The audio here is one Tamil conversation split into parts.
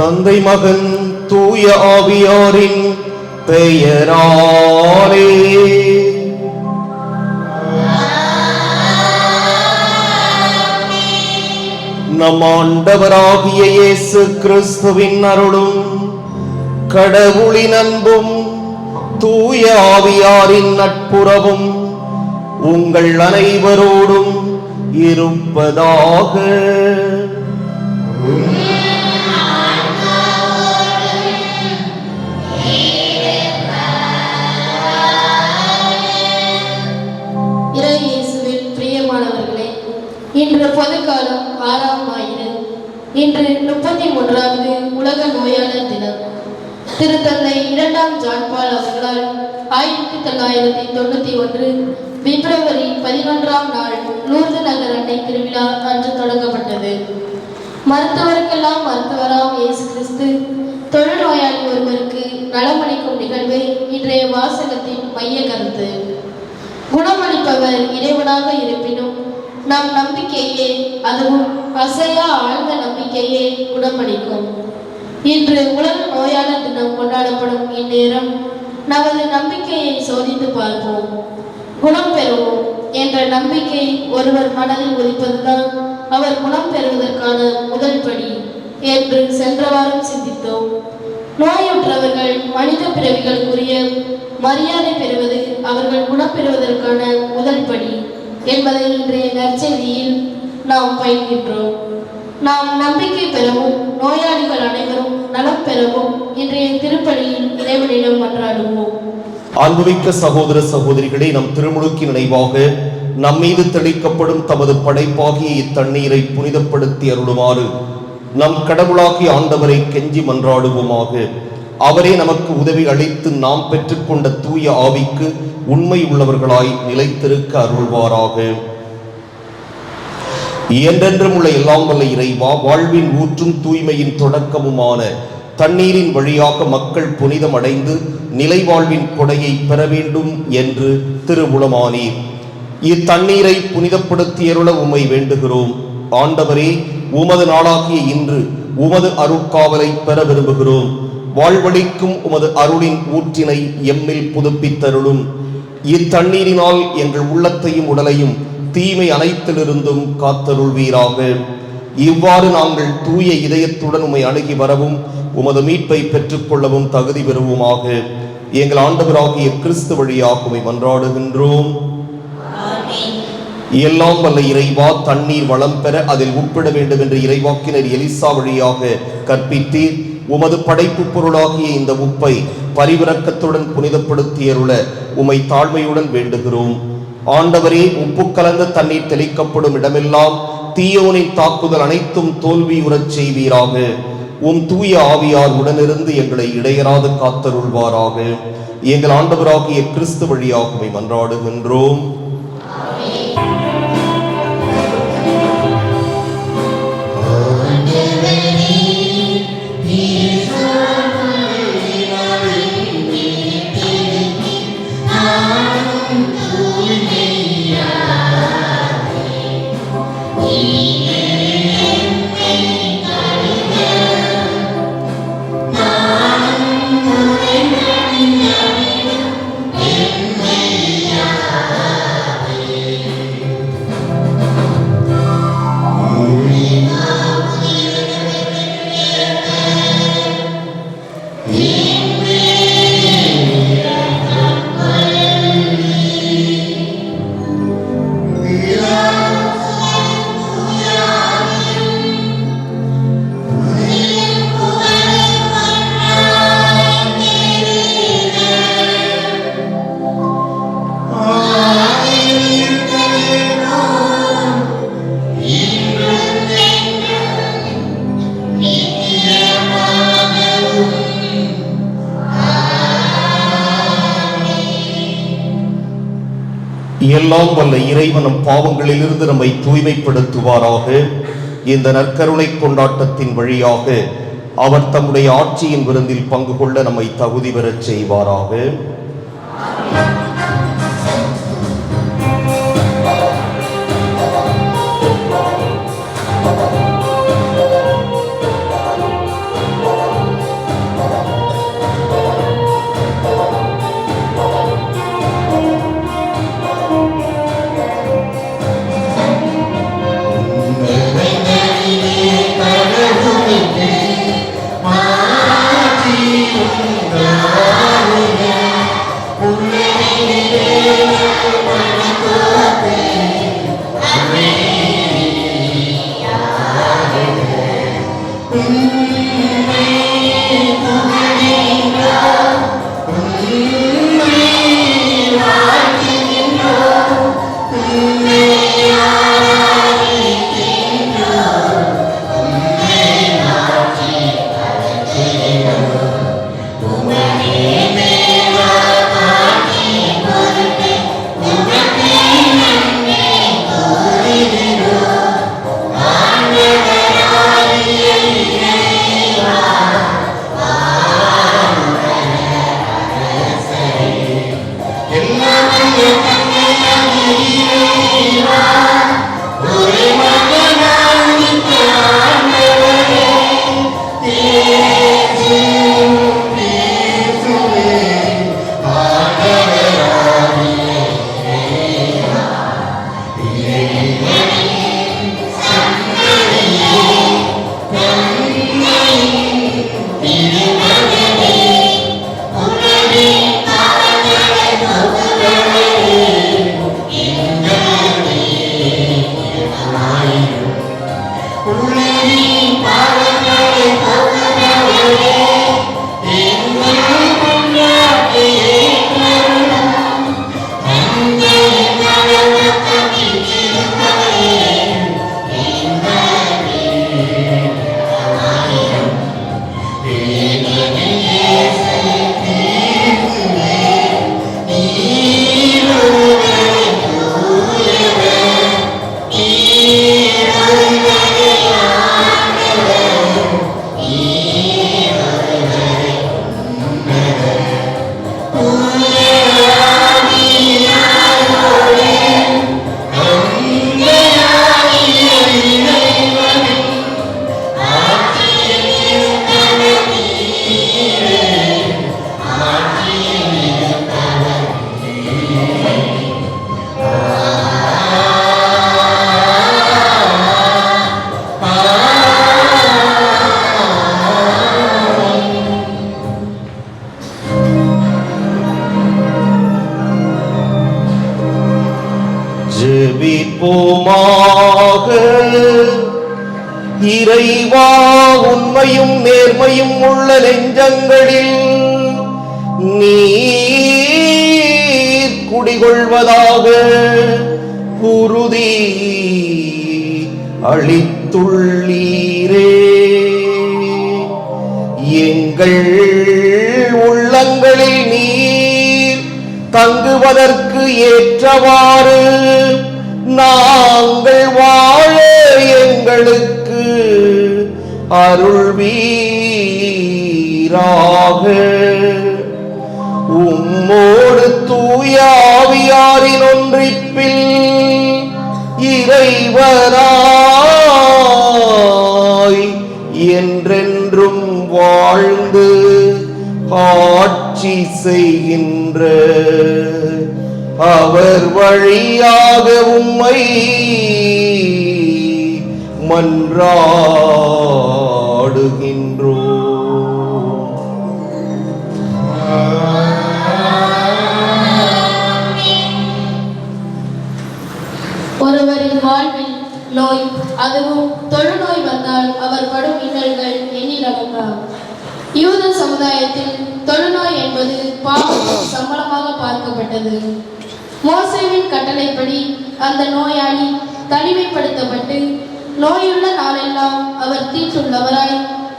தந்தை மகன் தூய ஆவியாரின் பெயராலே நம் ஆண்டவராகிய இயேசு கிறிஸ்துவின் அருளும் கடவுளின் அன்பும் தூய ஆவியாரின் நட்புறவும் உங்கள் அனைவரோடும் இருப்பதாக. இன்று பொதுக்காலம் 6ஆம் ஞாயிறு. இன்று 33வது உலக நோயாளர் தினம். திருத்தந்தை 2ஆம் ஜான் பால் அவர்களால் 1991 பிப்ரவரி 11ஆம் நாள் லூர்து நகர் அன்னை திருவிழா அன்று தொடங்கப்பட்டது. மருத்துவருக்கெல்லாம் மருத்துவராம் இயேசு கிறிஸ்து தொழுநோயாளி ஒருவருக்கு நலமளிக்கும் நிகழ்வே இன்றைய வாசகத்தின் மைய கருத்து. குணமளிப்பவர் இறைவனாக இருப்பினும் நம் நம்பிக்கையே, அதுவும் அசையா ஆழ்ந்த நம்பிக்கையே குணமளிக்கும். இன்று உலக நோயாளர் தினம் கொண்டாடப்படும் இந்நேரம் நமது நம்பிக்கையை சோதித்து பார்ப்போம். குணம் பெறுவோம் என்ற நம்பிக்கை ஒருவர் மனதில் உதிப்பதுதான் அவர் குணம் பெறுவதற்கான முதல் படி என்று சென்ற வாரம் சிந்தித்தோம். நோயுற்றவர்கள் மனித பிறவிகளுக்குரிய மரியாதை பெறுவது அவர்கள் குணம் பெறுவதற்கான முதல் படி என்பதை இன்றைய நற்செய்தியில் நாம் பயில்கின்றோம். நாம் நம்பிக்கை பெறவும் நோயாளிகள் அனைவரும் நலம் பெறவும் இன்றைய திருப்பலியில் இறைவனிடம் மன்றாடுவோம். அன்புமிக்க சகோதர சகோதரிகளே, நம் திருமுழுக்கின் நினைவாக நம்மீது தெளிக்கப்படும் தமது படைப்பாகிய இத்தண்ணீரை புனிதப்படுத்தி அருளுமாறு நம் கடவுளாகிய ஆண்டவரை கெஞ்சி மன்றாடுவோமாக. அவரே நமக்கு உதவி அளித்து நாம் பெற்றுக்கொண்ட தூய ஆவிக்கு உண்மை உள்ளவர்களாய் நிலைத்திருக்க அருள்வாராக. என்றென்றும் உள்ள எல்லாம் வல்ல இறைவா, வாழ்வின் ஊற்றும் தூய்மையின் தொடக்கமுமான தண்ணீரின் வழியாக மக்கள் புனிதம் அடைந்து நிலை வாழ்வின் கொடையை பெற வேண்டும் என்று திருவுளமானீர். இத்தண்ணீரை புனிதப்படுத்தியருள உம்மை வேண்டுகிறோம். ஆண்டவரே, உமது நாளாகிய இன்று உமது அருட்காவலை பெற விரும்புகிறோம். வாழ்வழிக்கும் உமது அருளின் ஊற்றினை எம்மில் புதுப்பித்தருளும். இத்தண்ணீரினால் எங்கள் உள்ளத்தையும் உடலையும் தீமை அனைத்திலிருந்தும் காத்தருள்வீராக. இவ்வாறு நாங்கள் தூய இதயத்துடன் உம்மை அணுகி வரவும் உமது மீட்பை பெற்றுக்கொள்ளவும் தகுதி பெறுவோமாக. எங்கள் ஆண்டவராகிய கிறிஸ்து வழியாக உம்மை மன்றாடுகின்றோம். எல்லாம் வல்ல இறைவா, தண்ணீர் வளம் பெற அதில் உட்பட வேண்டும் என்று இறைவாக்கினர் எலிசா வழியாக கற்பித்தீர். உமது படைப்பு பொருளாகிய இந்த உப்பை பரிவிரக்கத்துடன் புனிதப்படுத்தியருள உம்மை தாழ்மையுடன் வேண்டுகிறோம். ஆண்டவரே, உப்பு கலந்த தண்ணீர் தெளிக்கப்படும் இடமெல்லாம் தீயோனின் தாக்குதல் அனைத்தும் தோல்வியுறச் செய்வீராக. உம் தூய ஆவியார் உடனிருந்து எங்களை இடையராது காத்தருள்வாராக. எங்கள் ஆண்டவராகிய கிறிஸ்து வழியாக உம்மை மன்றாடுகின்றோம். எல்லாம் வல்ல இறைவன் நம் பாவங்களிலிருந்து நம்மை தூய்மைப்படுத்துவாராக. இந்த நற்கருணை கொண்டாட்டத்தின் வழியாக அவர் தம்முடைய ஆட்சியின் விருந்தில் பங்கு கொள்ள நம்மை தகுதி பெறச் செய்வாராக. ஜெபிப்போமாக. இறைவா, உண்மையும் நேர்மையும் உள்ள நெஞ்சங்களில் நீர் குடிகொள்வதாக உறுதி அளித்துள்ளீரே. எங்கள் உள்ளங்களில் நீர் தங்குவதற்கு ஏற்றவாறு நாங்கள் வாழ எங்களுக்கு அருள்வீராக. உம்மோடு தூய ஆவியாரின் ஒன்றிப்பில் இறைவனாய் என்றென்றும் வாழ்ந்து ஆட்சி செய்கின்ற அவர் வழியாக உம்மை மன்றாடுகின்றோம். ஒருவரின் வாழ்வில் நோய், அதுவும் தொழுநோய் வந்தால் அவர் படும் இன்னல்கள் எண்ணிலடங்கா. யூத சமுதாயத்தில் தொழுநோய் என்பது பாவத்தின் சம்பளமாக பார்க்கப்பட்டது. மோசேவின் கட்டளைப்படி அந்த நோயாளி தனிமைப்படுத்தப்பட்டு நோயுள்ள நாளெல்லாம் அவர் தீட்டுள்ளவராய்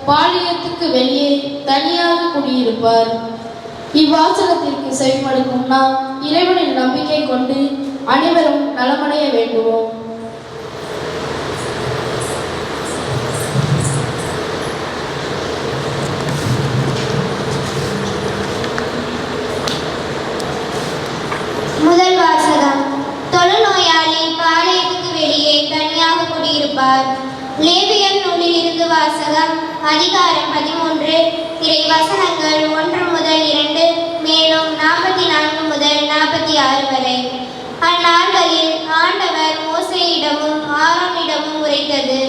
பாளையத்துக்கு வெளியே தனியாக குடியிருப்பார். இவ்வாசகத்திற்கு செவிமடுக்கும் நாம் இறைவனின் நம்பிக்கை கொண்டு அனைவரும் நலமடைய வேண்டுவோம். முதல் வாசகம். தொழுநோயாளி பாளையத்துக்கு வெளியே தனியாக குடியிருப்பார். லேவியர் நூலில் இருந்து வாசகம். அதிகாரம் 13, இறை வசனங்கள் 1 முதல் 2, மேலும் 44 முதல் 46 வரை. அந்நாள்களில் ஆண்டவர் மோசேயிடமும் ஆரோனிடமும் உரைத்தது: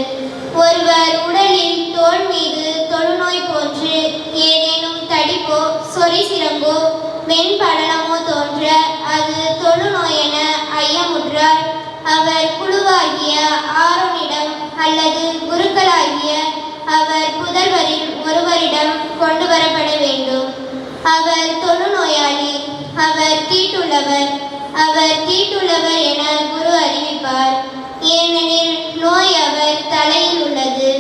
ஒருவர் உடலில் தோல் மீது தொழுநோய் போன்று ஏதேனும் தடிப்போ சொறிசிரம்போ வெண்படலமோ தோன்ற அது தொழுநோய் என ஐயமுற்றால் அவர் குழுவாகிய ஆரோனிடம் அல்லது குருக்களாகிய அவர் புதல்வரில் ஒருவரிடம் கொண்டு வரப்பட வேண்டும். அவர் தொழுநோயாளி, அவர் தீட்டுள்ளவர் என குரு அறிவிப்பார். ஏனெனில் நோய் அவர் தலையில் உள்ளது.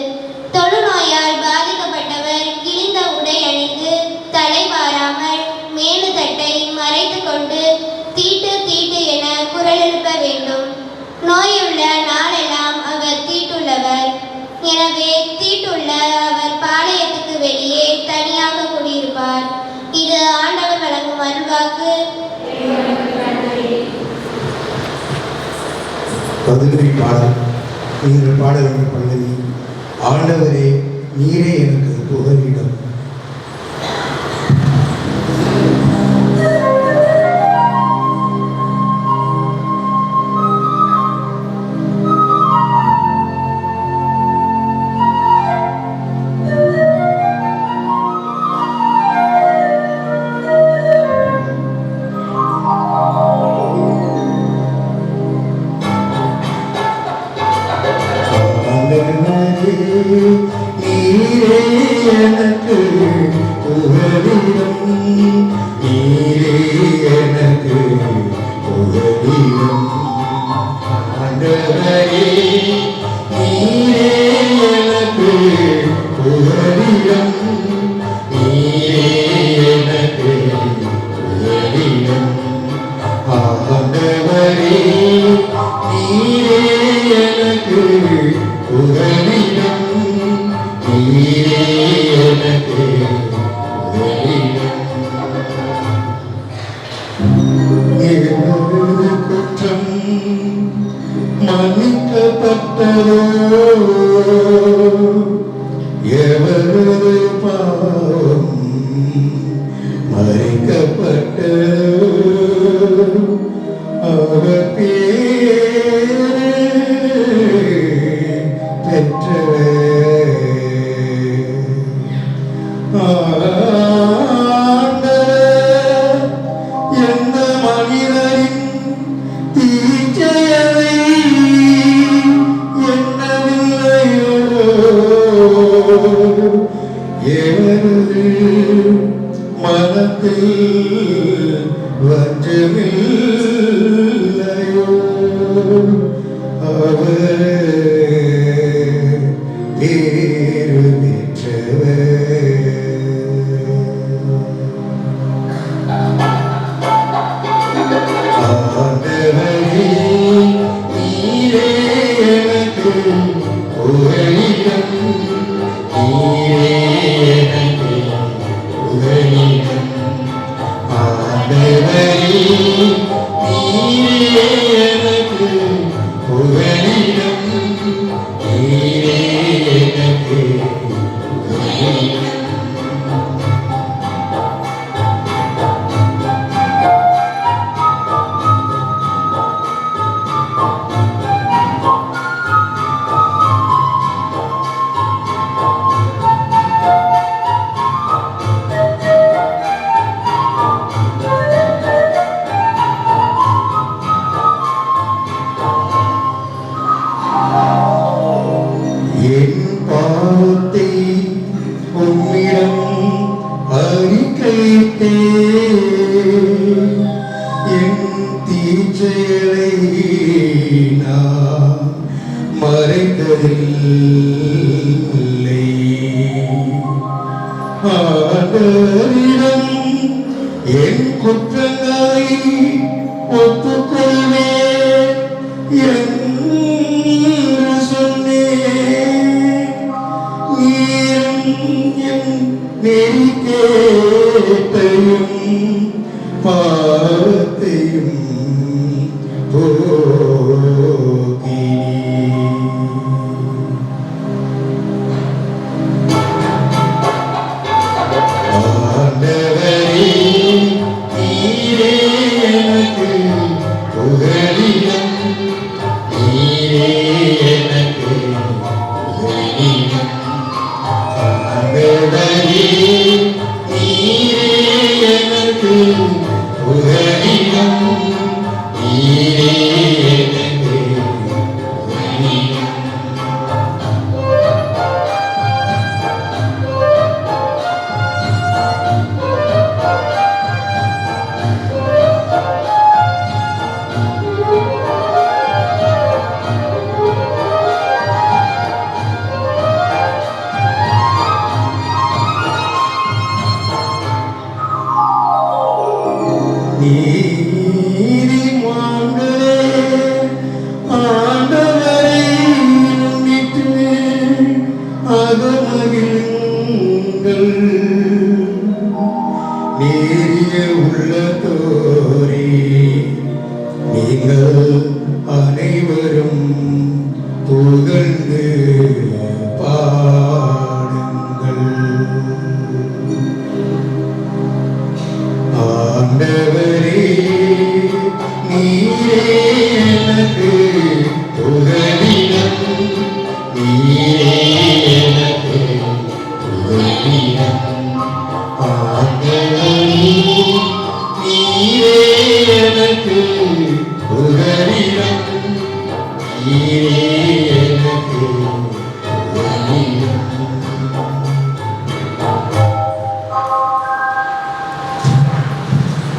தொழுநோயால் பாதிக்கப்பட்டவர் கிழிந்த உடை அணிந்து தலை வாராமல் மேலுதட்டை மறைத்து கொண்டு தீட்டு தீட்டு என குரல் எழுப்ப வேண்டும். நோயுள்ள நாளெல்லாம் அவர் தீட்டுள்ளவர். எனவே தீட்டுள்ள அவர் பாளையத்துக்கு வெளியே தனியாக குடியிருப்பார். இது ஆண்டவர் வழங்கும் அருள்வாக்கு. பதுகை பாடல். நீங்கள் பாட வேண்டிய பல்லவி: ஆண்டவரே, நீரே எனக்கு புகலிடம். நீரே எனக்கு புகலிடம், நீரே எனக்கு புகலிடம். ஆண்டவரே, நீரே எனக்கு புகலிடம், நீரே எனக்கு புகலிடம். ஆண்டவரே, நீரே எனக்கு புகலிடம், நீரே எனக்கு புகலிடம். எனது குற்றம் மன்னிக்கப்பட்டதோ, எவரது பாவம் மறைக்கப்பட்டதோ, அவர் பேரை பெற்றவர். ஆண்டவர் எந்த மனிதரின் தீச்செயலை எண்ணவில்லையோ, எவரது மனத்தில் வஞ்சமில்லையோ, அவர் பேறு பெற்றவர். ஆண்டவரே, நீரே எனக்கு புகலிடம், நீரே எனக்கு புகலிடம். ஆண்டவரே, நீரே எனக்கு புகலிடம், நீரே எனக்கு புகலிடம். என் பாவத்தை உம்மிடம் அறிக்கையிட்டேன், என் தீச்செயலை நான் மறைத்ததில்லை. ஆண்டவரிடம் என் குற்றங்களை ஒப்புக்கொள்வேன், என்று சொன்னேன். நீரும் என் நெறி கேட்டையும் பாவத்தையும் நீதிமான்களே, ஆண்டவரை முன்னிட்டு அகமகிழுங்கள். நேரிய உள்ளத்தோரே, நீங்கள் அனைவரும் புகழ்ந்து பாடுங்கள். ஆண்டவரே, நீரே எனக்கு புகலிடம், நீரே எனக்கு புகலிடம். ஆண்டவரே, நீரே எனக்கு புகலிடம், நீரே எனக்கு புகலிடம்.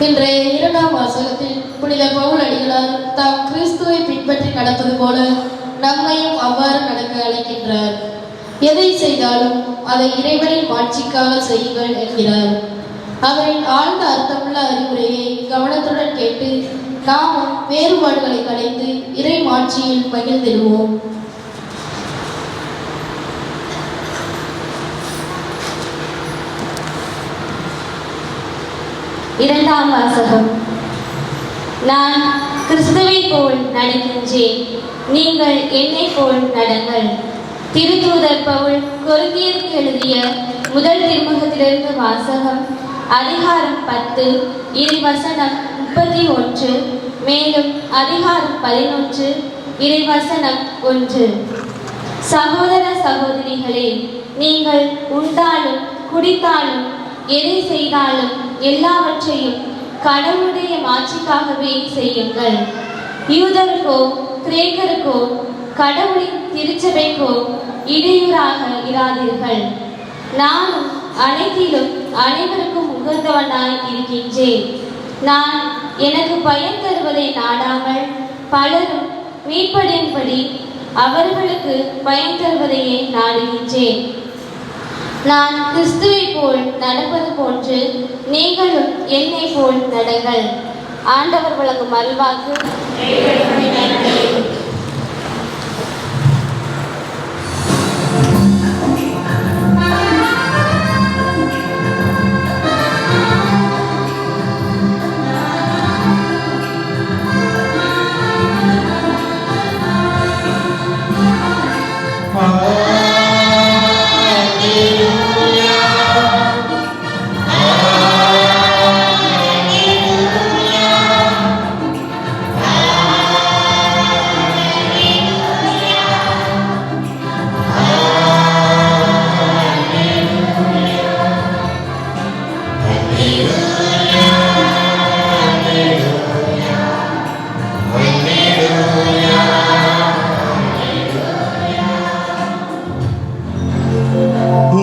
இன்றைய இரண்டாம் வாசகத்தில் புனித பவுல் அடிகளார் தாம் கிறிஸ்துவை பின்பற்றி நடப்பது போல நம்மையும் அவ்வாறு நடக்க அழைக்கின்றார். எதை செய்தாலும் அதை இறைவனின் மாட்சிக்காக செய்யுங்கள் என்கிறார். அவரின் ஆழ்ந்த அர்த்தமுள்ள அறிவுரையை கவனத்துடன் கேட்டு நாமும் வேறுபாடுகளை கலைந்து இறை மாட்சியில் மகிழ்ந்திடுவோம். இரண்டாம் வாசகம். நான் கிறிஸ்துவை போல் நடக்கின்றேன், நீங்கள் என்னை போல் நடங்கள். திருத்தூதர் பவுல் கொரிந்தியருக்கு எழுதிய முதல் திருமுகத்திலிருந்து வாசகம். அதிகாரம் 10 இறைவசனம் 31, மேலும் அதிகாரம் 11 இறைவசனம் 1. சகோதர சகோதரிகளே, நீங்கள் உண்டாலும் குடித்தாலும் எதை செய்தாலும் எல்லாவற்றையும் கடவுளுடைய மாட்சிக்காகவே செய்யுங்கள். யூதருக்கோ கிரேக்கருக்கோ கடவுளின் திருச்சபைக்கோ இடையூறாக இராதீர்கள். நானும் அனைத்திலும் அனைவருக்கும் உகந்தவனாய் இருக்கின்றேன். நான் எனக்கு பயன் தருவதை நாடாமல் பலரும் மீட்படையும்படி அவர்களுக்கு பயன் தருவதையே நாடுகின்றேன். நான் கிறிஸ்துவை போல் நடப்பது போன்று நீங்களும் என்னை போல் நடங்கள். ஆண்டவர் வழங்கும் அருள்வாக்கு.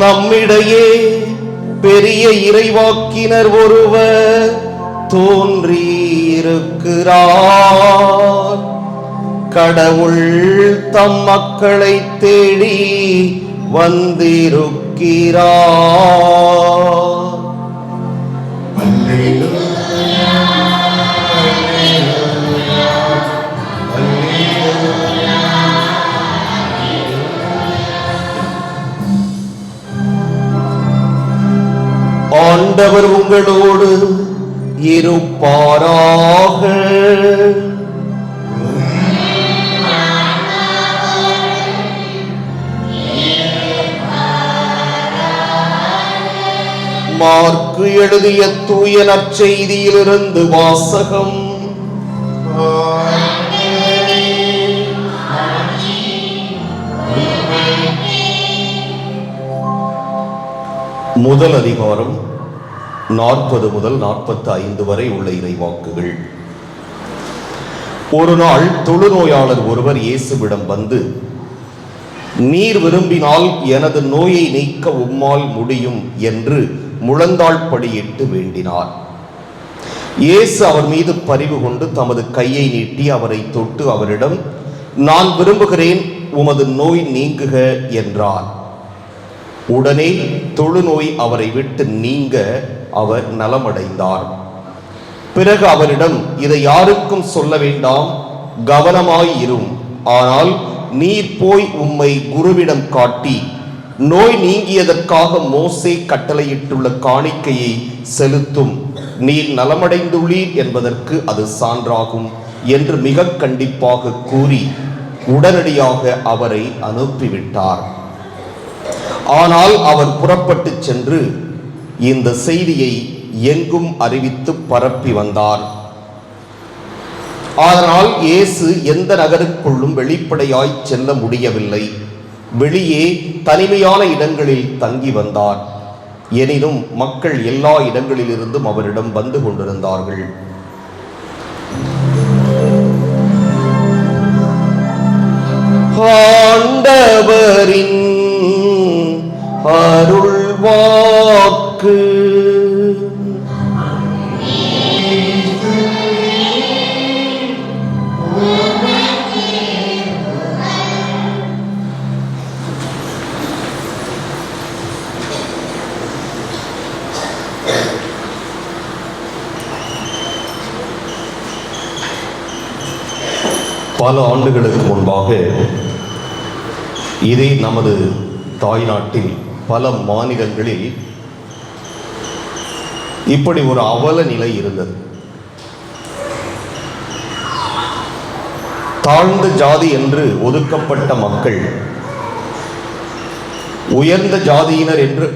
நம்மிடையே பெரிய இறைவாக்கினர் ஒருவர் தோன்றியிருக்கிறார். கடவுள் தம் மக்களை தேடி வந்திருக்கிறார். அல்லேலூயா, அல்லேலூயா, அல்லேலூயா. ஆண்டவர் உங்களோடு இருப்பாராக. மார்க்கு எழுதிய தூய நற்செய்தியிலிருந்து வாசகம். முதல் அதிகாரம் 40 முதல் 45 வரை உள்ள இறைவாக்குகள். ஒரு நாள் தொழுநோயாளர் ஒருவர் இயேசுவிடம் வந்து, நீர் விரும்பினால் எனது நோயை நீக்க உம்மால் முடியும் என்று முழந்தாள் படியிட்டு வேண்டினார். இயேசு அவர் மீது பரிவு கொண்டு தமது கையை நீட்டி அவரை தொட்டு அவரிடம், நான் விரும்புகிறேன், உமது நோய் நீங்குக என்றார். உடனே தொழுநோய் அவரை விட்டு நீங்க அவர் நலமடைந்தார். பிறகு அவரிடம், இதை யாருக்கும் சொல்ல வேண்டாம், கவனமாயிரும். ஆனால் நீர் போய் உம்மை குருவிடம் காட்டி நோய் நீங்கியதற்காக மோசே கட்டளையிட்டுள்ள காணிக்கையை செலுத்தும். நீர் நலமடைந்துள்ளீர் என்பதற்கு அது சான்றாகும் என்று மிக கண்டிப்பாக கூறி உடனடியாக அவரை அனுப்பிவிட்டார். ஆனால் அவர் புறப்பட்டு சென்று இந்த செய்தியை எங்கும் அறிவித்து பரப்பி வந்தார். ஆனால் இயேசு எந்த நகருக்குள்ளும் வெளிப்படையாய் செல்ல முடியவில்லை. வெளியே தனிமையான இடங்களில் தங்கி வந்தார். எனினும் மக்கள் எல்லா இடங்களிலிருந்தும் அவரிடம் வந்து கொண்டிருந்தார்கள். ஆண்டவரின் அருள்வாக்கு. பல ஆண்டுகளுக்கு முன்பாக இதே நமது தாய்நாட்டில் பல மாநிலங்களில் இப்படி ஒரு அவல நிலை இருந்தது. தாழ்ந்த ஜாதி என்று ஒதுக்கப்பட்ட மக்கள் உயர்ந்த ஜாதியினர் என்று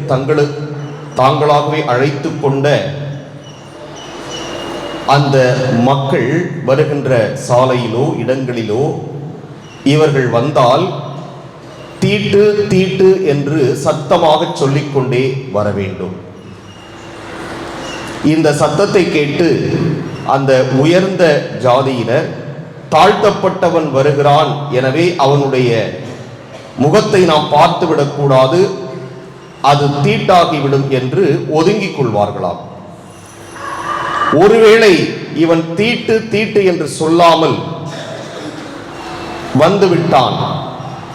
தாங்களாகவே அழைத்து கொண்ட அந்த மக்கள் வருகின்ற சாலையிலோ இடங்களிலோ இவர்கள் வந்தால் தீட்டு தீட்டு என்று சத்தமாக சொல்லிக்கொண்டே வர வேண்டும். இந்த சத்தத்தை கேட்டு அந்த உயர்ந்த ஜாதியினர் தாழ்த்தப்பட்டவன் வருகிறான், எனவே அவனுடைய முகத்தை நாம் பார்த்துவிடக்கூடாது, அது தீட்டாகிவிடும் என்று ஒதுங்கிக் கொள்வார்களாம். ஒருவேளை இவன் தீட்டு தீட்டு என்று சொல்லாமல் வந்துவிட்டான்,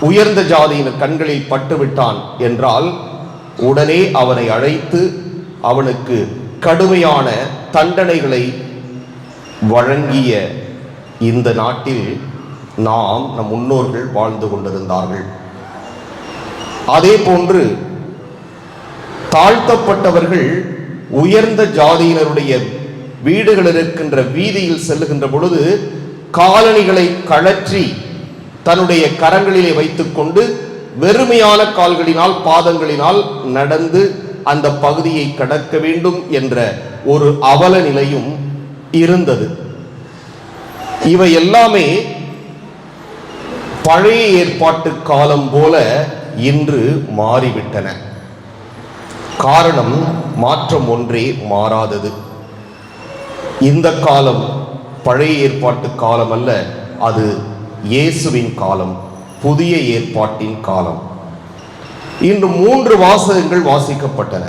உயர்ந்த ஜாதியினர் கண்களில் பட்டுவிட்டான் என்றால் உடனே அவனை அழைத்து அவனுக்கு கடுமையான தண்டனைகளை வழங்கிய இந்த நாட்டில் நம் முன்னோர்கள் வாழ்ந்து கொண்டிருந்தார்கள். அதே போன்று தாழ்த்தப்பட்டவர்கள் உயர்ந்த ஜாதியினருடைய வீடுகள் இருக்கின்ற வீதியில் செல்லுகின்ற பொழுது காலணிகளை கழற்றி தன்னுடைய கரங்களிலே வைத்துக் கொண்டு வெறுமையான கால்களினால் பாதங்களினால் நடந்து அந்த பகுதியை கடக்க வேண்டும் என்ற ஒரு அவல நிலையும் இருந்தது. இவை எல்லாமே பழைய ஏற்பாட்டு காலம் போல இன்று மாறிவிட்டன. காரணம் மாற்றம் ஒன்றே மாறாதது. இந்த காலம் பழைய ஏற்பாட்டு காலம் அல்ல, அது இயேசுவின் காலம், புதிய ஏற்பாட்டின் காலம். இன்று 3 வாசகங்கள் வாசிக்கப்பட்டன.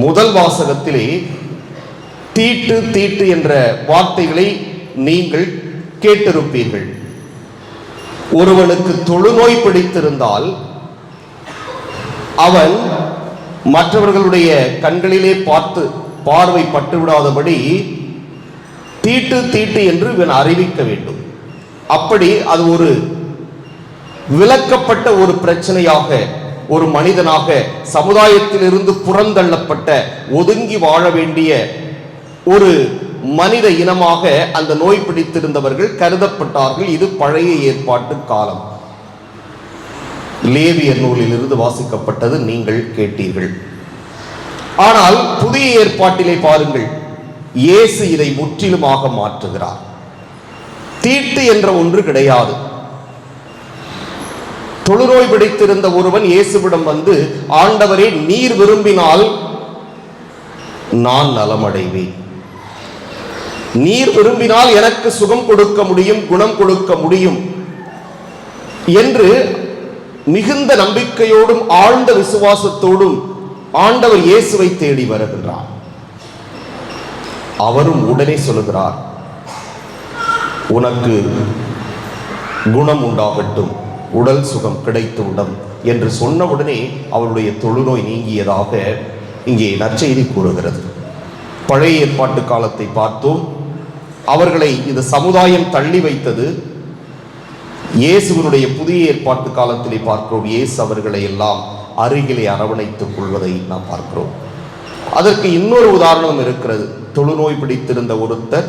முதல் வாசகத்திலே தீட்டு தீட்டு என்ற வார்த்தைகளை நீங்கள் கேட்டிருப்பீர்கள். ஒருவனுக்கு தொழுநோய் பிடித்திருந்தால் அவன் மற்றவர்களுடைய கண்களிலே பார்வை பட்டுவிடாதபடி தீட்டு தீட்டு என்று இவன் அறிவிக்க வேண்டும். அப்படி அது ஒரு விலக்கப்பட்ட ஒரு பிரச்சனையாக ஒரு மனிதனாக, சமுதாயத்திலிருந்து புறந்தள்ளப்பட்ட, ஒதுங்கி வாழ வேண்டிய ஒரு மனித இனமாக அந்த நோய் பிடித்திருந்தவர்கள் கருதப்பட்டார்கள். இது பழைய ஏற்பாட்டு காலம். லேவியர் நூலில் இருந்து வாசிக்கப்பட்டது நீங்கள் கேட்டீர்கள். ஆனால் புதிய ஏற்பாட்டிலே பாருங்கள், இயேசு இதை முற்றிலுமாக மாற்றுகிறார். தீட்டு என்ற ஒன்று கிடையாது. தொழுநோய் பிடித்திருந்த ஒருவன் இயேசுவிடம் வந்து, ஆண்டவரே, நீர் விரும்பினால் நான் நலமடைவேன், நீர் விரும்பினால் எனக்கு சுகம் கொடுக்க முடியும், குணம் கொடுக்க முடியும் என்று மிகுந்த நம்பிக்கையோடும் ஆழ்ந்த விசுவாசத்தோடும் ஆண்டவர் இயேசுவை தேடி வருகின்றார். அவரும் உடனே சொல்லுகிறார், உனக்கு குணம் உண்டாகட்டும், உடல் சுகம் கிடைத்துவிடும் என்று சொன்னவுடனே அவருடைய தொழுநோய் நீங்கியதாக இங்கே நற்செய்தி கூறுகிறது. பழைய ஏற்பாட்டு காலத்தை பார்த்தோம். அவர்களை இந்த சமுதாயம் தள்ளி வைத்தது. இயேசுவினுடைய புதிய ஏற்பாட்டு காலத்திலே பார்க்கிறோம், இயேசு அவர்களை எல்லாம் அருகிலே அரவணைத்துக் கொள்வதை நாம் பார்க்கிறோம். அதற்கு இன்னொரு உதாரணம் இருக்கிறது. தொழுநோய் பிடித்திருந்த ஒருத்தர்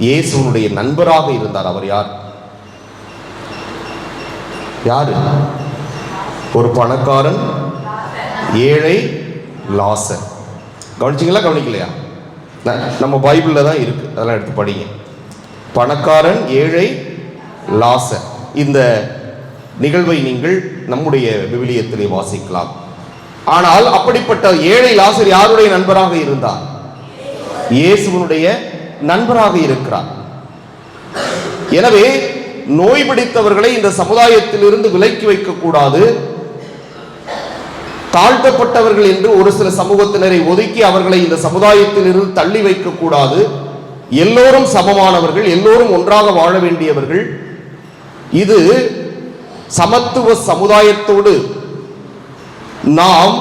இயேசுவினுடைய நண்பராக இருந்தார். அவர் யார்? யாரு? ஒரு பணக்காரன், ஏழை, லாசர். கவனிச்சிங்களா, கவனிக்கலையா? நம்ம பைபிளில் தான் இருக்கு, அதெல்லாம் எடுத்து படிங்க. பணக்காரன், ஏழை, லாசர். இந்த நிகழ்வை நீங்கள் நம்முடைய விவிலியத்திலே வாசிக்கலாம். ஆனால் அப்படிப்பட்ட ஏழை லாசர் யாருடைய நண்பராக இருந்தார்? இயேசுவினுடைய நண்பராக இருக்கிறார். எனவே நோய் பிடித்தவர்களை இந்த சமுதாயத்திலிருந்து விலக்கி வைக்கக்கூடாது. தாழ்த்தப்பட்டவர்கள் என்று ஒரு சில சமூகத்தினரை ஒதுக்கி அவர்களை இந்த சமுதாயத்திலிருந்து தள்ளி வைக்கக்கூடாது. எல்லோரும் சமமானவர்கள், எல்லோரும் ஒன்றாக வாழ வேண்டியவர்கள். இது சமத்துவ சமுதாயத்தோடு நாம்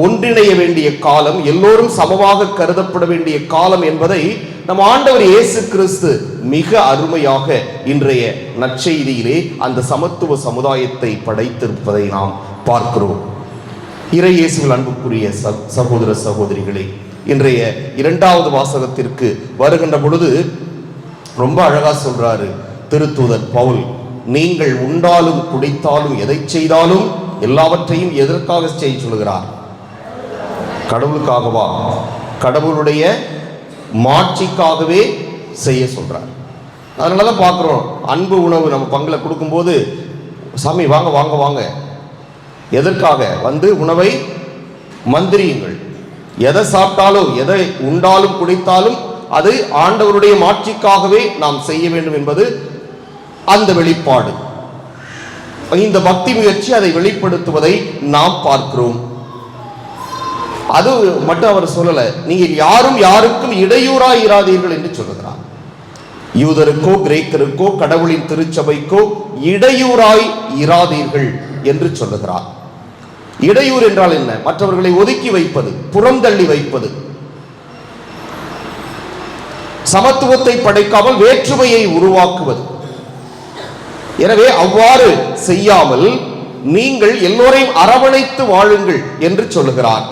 ஒன்றிணைய வேண்டிய காலம், எல்லோரும் சமமாக கருதப்பட வேண்டிய காலம் என்பதை நம் ஆண்டவர் இயேசு கிறிஸ்து மிக அருமையாக இன்றைய நற்செய்தியிலே அந்த சமத்துவ சமுதாயத்தை படைத்திருப்பதை நாம் பார்க்கிறோம். இறை இயேசுவில் அன்புக்குரிய சகோதர சகோதரிகளே, இன்றைய இரண்டாவது வாசகத்திற்கு வருகின்ற பொழுது ரொம்ப அழகா சொல்றாரு திருத்தூதர் பவுல். நீங்கள் உண்டாலும் குடித்தாலும் எதை செய்தாலும் எல்லாவற்றையும் எதற்காக செய்ய சொல்கிறார்? கடவுளுக்காகவா? கடவுளுடைய மாட்சிக்காகவே செய்ய சொல்றார். அதனாலதான் பார்க்கிறோம், அன்பு உணவு நம்ம பங்குல கொடுக்கும்போது, சாமி வாங்க வாங்க வாங்க, எதற்காக வந்து உணவை மந்திரியுங்கள். எதை சாப்பிட்டாலும் எதை உண்டாலும் குடித்தாலும் அது ஆண்டவருடைய மாட்சிக்காகவே நாம் செய்ய வேண்டும் என்பது அந்த வெளிப்பாடு. இந்த பக்தி முயற்சி அதை வெளிப்படுத்துவதை நாம் பார்க்கிறோம். அது மட்டும் அவர் சொல்லல, நீங்கள் யாரும் யாருக்கும் இடையூறாய் இராதீர்கள் என்று சொல்லுகிறார். யூதருக்கோ கிரேக்கருக்கோ கடவுளின் திருச்சபைக்கோ இடையூறாய் இராதீர்கள் என்று சொல்லுகிறார். இடையூறு என்றால் என்ன? மற்றவர்களை ஒதுக்கி வைப்பது, புறந்தள்ளி வைப்பது, சமத்துவத்தை படைக்காமல் வேற்றுமையை உருவாக்குவது. எனவே அவ்வாறு செய்யாமல் நீங்கள் எல்லோரையும் அரவணைத்து வாழுங்கள் என்று சொல்லுகிறார்.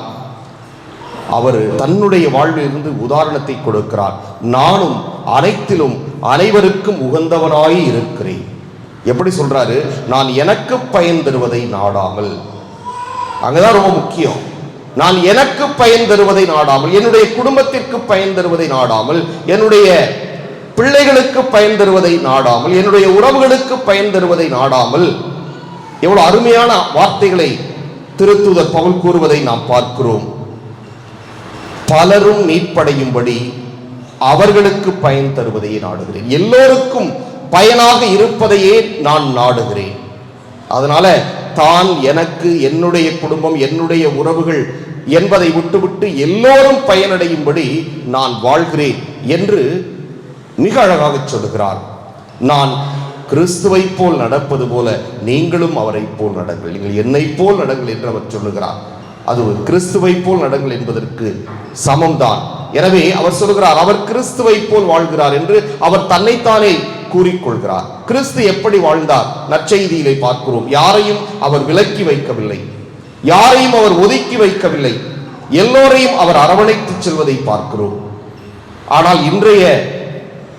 அவர் தன்னுடைய வாழ்விலிருந்து உதாரணத்தை கொடுக்கிறார். நானும் அனைத்திலும் அனைவருக்கும் உகந்தவனாய் இருக்கிறேன். எப்படி சொல்றாரு? நான் எனக்கு பயன் தருவதை நாடாமல். அங்கதான் ரொம்ப முக்கியம். நான் எனக்கு பயன் தருவதை நாடாமல், என்னுடைய குடும்பத்திற்கு பயன் தருவதை நாடாமல், என்னுடைய பிள்ளைகளுக்கு பயன் தருவதை நாடாமல், என்னுடைய உறவுகளுக்கு பயன் தருவதை நாடாமல், எவ்வளவு அருமையான வார்த்தைகளை திருத்தூதர் பவுல் கூறுவதை நாம் பார்க்கிறோம். பலரும் மீட்படையும்படி அவர்களுக்கு பயன் தருவதையே நாடுகிறேன். எல்லோருக்கும் பயனாக இருப்பதையே நான் நாடுகிறேன். அதனால தான் எனக்கு, என்னுடைய குடும்பம், என்னுடைய உறவுகள் என்பதை விட்டுவிட்டு எல்லோரும் பயனடையும்படி நான் வாழ்கிறேன் என்று மிக அழகாக சொல்லுகிறார். நான் கிறிஸ்துவை போல் நடப்பது போல நீங்களும் அவரை போல் நடங்கள், நீங்கள் என்னை போல் நடங்கள் என்று அவர் சொல்லுகிறார். அது கிறிஸ்துவை போல் நடங்கள் என்பதற்கு சமம்தான். எனவே அவர் சொல்லுகிறார், அவர் கிறிஸ்துவை போல் வாழ்கிறார் என்று அவர் தன்னைத்தானே கூறிக்கொள்கிறார். கிறிஸ்து எப்படி வாழ்ந்தார்? நற்செய்தியிலே பார்க்கிறோம். யாரையும் அவர் விலக்கி வைக்கவில்லை. யாரையும் அவர் ஒதுக்கி வைக்கவில்லை. எல்லோரையும் அவர் அரவணைத்து செல்வதை பார்க்கிறோம். ஆனால் இன்றைய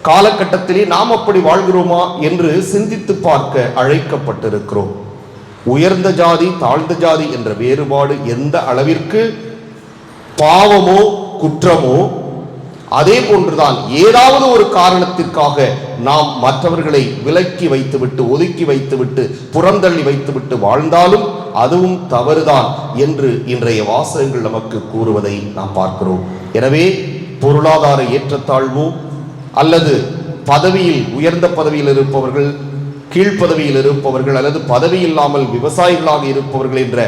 காலகட்டத்திலே நாம் அப்படி வாழ்கிறோமா என்று சிந்தித்து பார்க்க அழைக்கப்பட்டிருக்கிறோம். உயர்ந்த ஜாதி தாழ்ந்த ஜாதி என்ற வேறுபாடு எந்த அளவிற்கு பாவமோ குற்றமோ, அதே போன்றுதான் ஏதாவது ஒரு காரணத்திற்காக நாம் மற்றவர்களை விலக்கி வைத்துவிட்டு ஒதுக்கி வைத்துவிட்டு புறந்தள்ளி வைத்துவிட்டு வாழ்ந்தாலும் அதுவும் தவறுதான் என்று இன்றைய வாசகங்கள் நமக்கு கூறுவதை நாம் பார்க்கிறோம். எனவே பொருளாதார ஏற்றத்தாழ்வோ அல்லது பதவியில் உயர்ந்த பதவியில் இருப்பவர்கள் கீழ்ப்பதவியில் இருப்பவர்கள் அல்லது பதவி இல்லாமல் விவசாயிகளாக இருப்பவர்கள் என்ற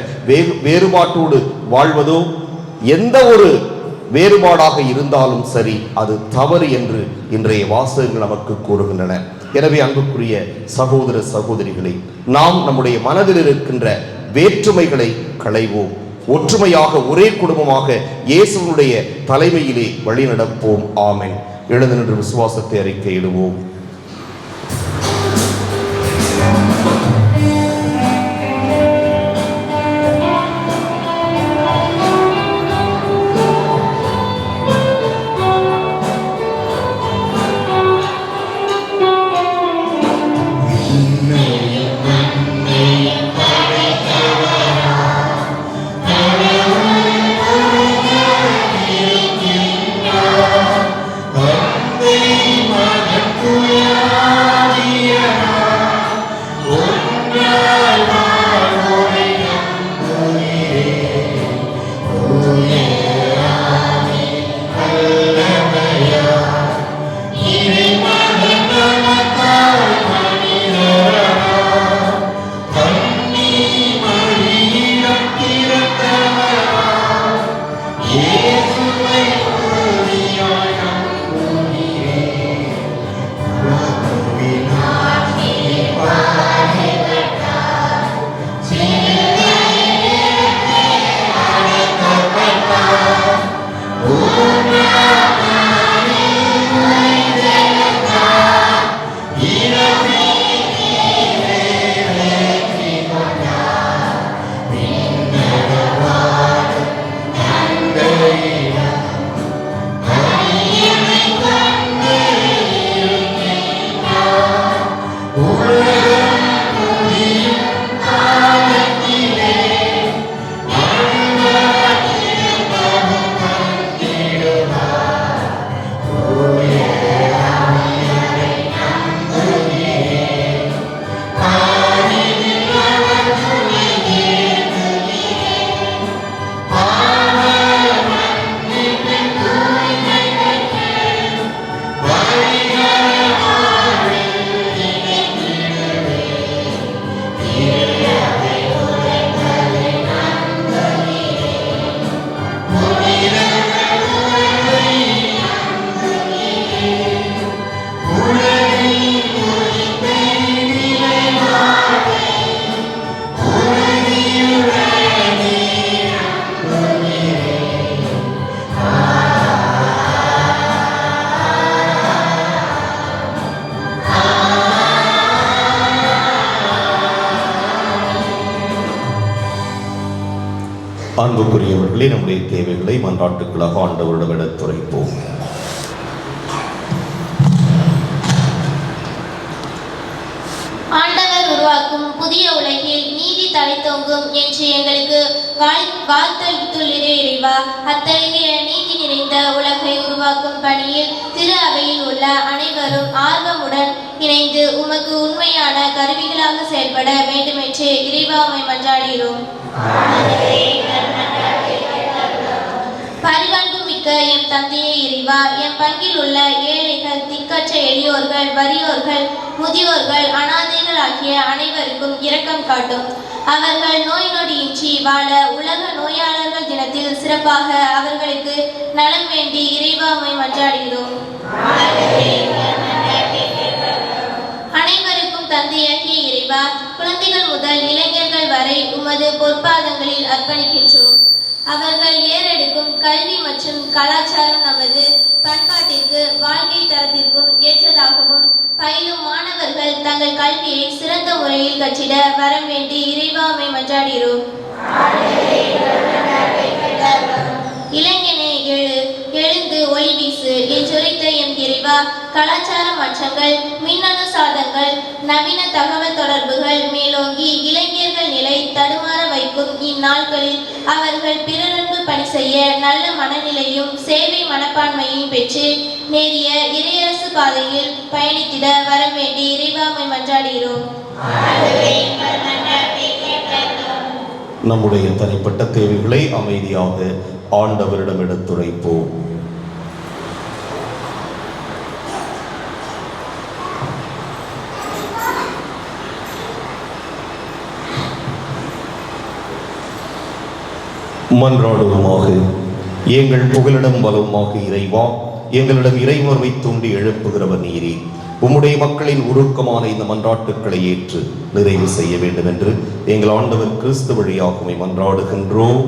வேறுபாட்டோடு வாழ்வதோ எந்த ஒரு வேறுபாடாக இருந்தாலும் சரி அது தவறு என்று இன்றைய வாசகங்கள் நமக்கு கூறுகின்றன. எனவே அன்புக்குரிய சகோதர சகோதரிகளை, நாம் நம்முடைய மனதில் இருக்கின்ற வேற்றுமைகளை களைவோம். ஒற்றுமையாக ஒரே குடும்பமாக இயேசுவுடைய தலைமையிலே வழிநடப்போம். ஆமென். எழுந்து நின்று விசுவாசத்தை அறிக்கையிடுவோம். அன்புக்குரியவர்களே, நம்முடைய தேவைகளை மன்றாட்டுக்களாக ஆண்டவரிடம் எடுத்துரைப்போம். ஆண்டவர் உருவாக்கும் புதிய உலகில் நீதி தழைத்தோங்கும் என்று எங்களுக்கு வாழ்த்தளித்துள்ளே இறைவா. அத்தகைய நீதி நிறைந்த உலகை உருவாக்கும் பணியில் திரு அவையில் உள்ள அனைவரும் ஆர்வமுடன் இணைந்து உமக்கு உண்மையான கருவிகளாக செயல்பட வேண்டுமென்று இறைவா உம்மை மன்றாடுகிறோம். பரிவான்பு மிக்க எம் தந்தையே இறைவா, எம் பங்கில் உள்ள ஏழைகள், திக்கற்ற எளியோர்கள், வறியோர்கள், முதியோர்கள், அனாதைகள் ஆகிய அனைவருக்கும் இரக்கம் காட்டும். அவர்கள் நோய் நொடியின்றி வாழ உலக நோயாளர்கள் தினத்தில் சிறப்பாக அவர்களுக்கு நலம் வேண்டி இறைவா உம்மை மன்றாடுகிறோம். அனைவருக்கும் தந்தையாகிய இறைவா, குழந்தைகள் முதல் இளைஞர்கள் வரை உமது பொற்பாதங்களில் அர்ப்பணிக்கின்றோம். அவர்கள் ஏறெடுக்கும் கல்வி மற்றும் கலாச்சாரம் நமது பண்பாட்டிற்கு வாழ்க்கை தரத்திற்கும் ஏற்றதாகவும் பயிலும் மாணவர்கள் தங்கள் கல்வியை சிறந்த முறையில் கற்றிட வரம் வேண்டி இறைவா உம்மை மன்றாடுகிறோம். இளைஞனே எழு, எழுந்து ஒளி வீசு என்றுரைத்த எம் இறைவா, கலாச்சார மாற்றங்கள், மின்னணு சாதங்கள், நவீன தகவல் தொடர்புகள் மேலோங்கி இளைஞர்கள் நிலை தடுமாற வைக்கும் இந்நாட்களில் அவர்கள் பிறரன்பு பணி செய்ய நல்ல மனநிலையும் சேவை மனப்பான்மையும் பெற்று நேரிய இறையரசு பாதையில் பயணித்திட வர வேண்டி இறைவாமை மன்றாடுகிறோம். நம்முடைய தனிப்பட்ட தேவைகளை அமைதியாக ஆண்டவரிடம் எடுத்துரைப்போம். மன்றாடுவோமாக. எங்கள் புகலிடம் வளமாக இறைவா, எங்களிடம் இறையுணர்வை தூண்டி எழுப்புகிறவர் நீரே. உம்முடைய மக்களின் உருக்கமான இந்த மன்றாட்டுக்களை ஏற்று நிறைவு செய்ய வேண்டும் என்று எங்கள் ஆண்டவர் கிறிஸ்து வழியாக உம்மை மன்றாடுகின்றோம்.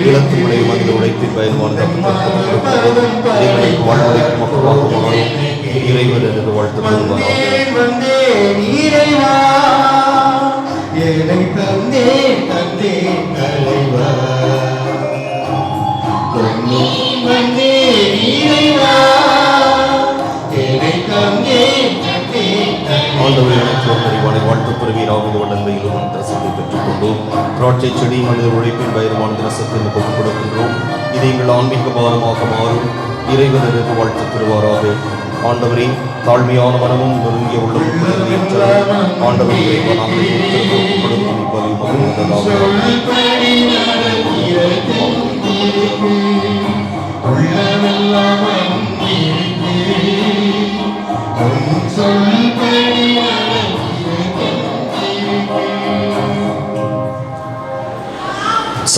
இளத்துமுறை மனித உழைப்பின் பயன்பாடு வாழ்வழைக்கும் மக்களாக மாறும் இறைவன் என்று வாழ்த்து வாழ்த்து பெறுவீராக நன்மையிலும் ரசத்தை பெற்றுக் கொண்டோம். திராட்சை செடி மனித உழைப்பின் பயணமான ரசத்தை கொண்டு கொடுக்கின்றோம். இது எங்கள் ஆன்மீக பாரமாக மாறும் இறைவனருக்கு வாழ்த்து பெறுவாராக. ஆண்டவரே, தாழ்மையான மனமும் நெருங்கிய உள்ளமும் ஆண்டவர்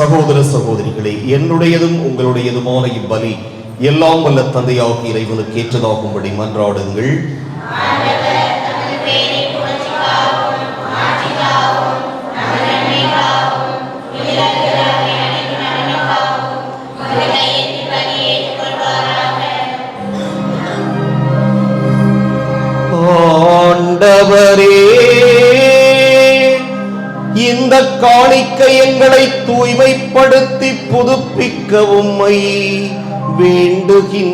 சகோதர சகோதரிகளே, என்னுடையதும் உங்களுடையதுமான இப்பலி எல்லாம் வல்ல தந்தையாக இறைவனுக்கு ஏற்றதாகும்படி மன்றாடுங்கள். ஆண்டவரே, இந்த காணிக்கை எங்களை தூய்மைப்படுத்தி புதுப்பிக்க உம்மை வேண்டுகின்றோம்.